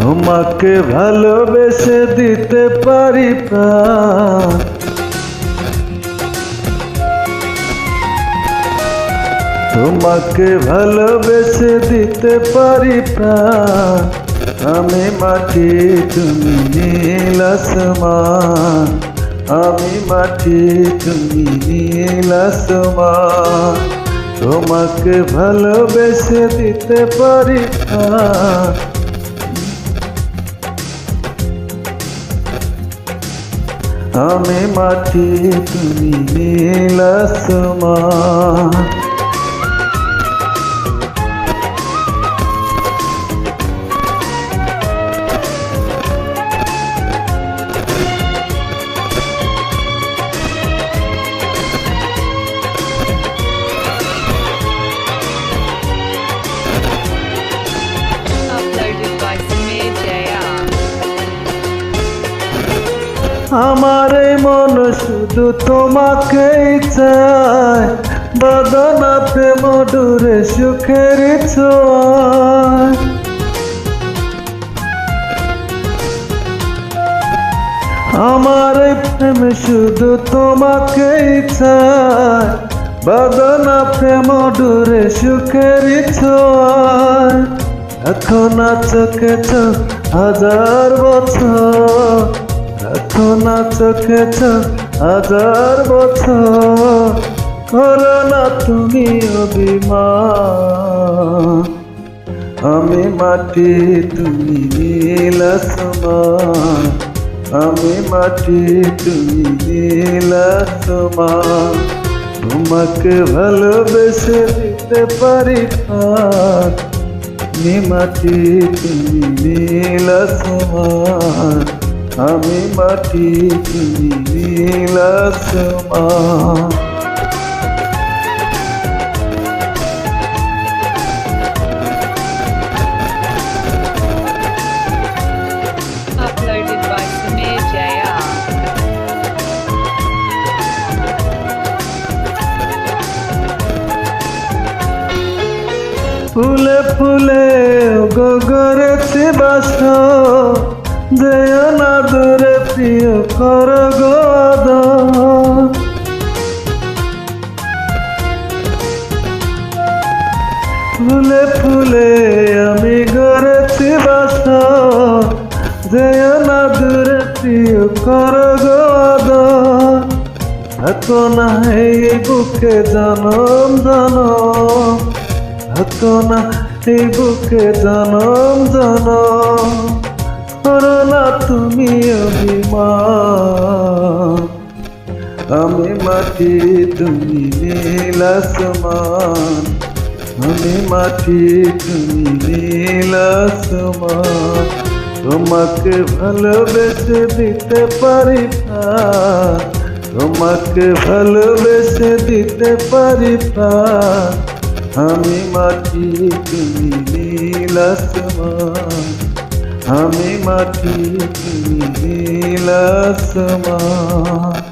তোমাকে ভালোবেসে দিতে পারি প্রাণ, তোমাকে ভালোবেসে দিতে পারি প্রাণ। আমি মাটি তুমি নীল আসমান, আমি মাটি তুমি নীল আসমান। তোমাকে ভালোবেসে দিতে পারি প্রাণ। আমি মাটি তুমি নীল আসমান। আমার এই মন শুধু তোমাকেই চায়, বদনা প্রেম ডুরে সুখের ছোঁয়ায়। আমার এই প্রেম শুধু তোমাকেই চায়, বদনা প্রেম ডুরে সুখের ছোঁয়ায়। এখন চোখে চোখ হাজার বছর, এখন চোখে চোখ হাজার বছর। করো না তুমি অভিমান, আমি মাটি তুমি নীল আসমান, আমি মাটি তুমি নীল আসমান। তোমাকে ভালোবেসে দিতে পারি প্রাণ, আমি মাটি তুমি নীল আসমান, আমি মাটি তুমি নীল আসমান। ফুলে ফুলে গগরেতে বাস, যেও না দূরে প্রিয় কর গদ। ফুলে ফুলে আমি গড়েছি বাস, যেও না দূরে প্রিয় কর গদ। থাকো না এই বুকে জনম জনম, থাকো না এই বুকে জনম জনম। করো না তুমি অভিমান, আমি মাটি তুমি নীল আসমান, আমি মাটি তুমি নীল আসমান। তোমাকে ভালোবেসে দিতে পারি প্রাণ, তোমাকে ভালোবেসে দিতে পারি প্রাণ। আমি মাটি তুমি নীল আসমান, আমি মাটি তুমি নীল আসমান।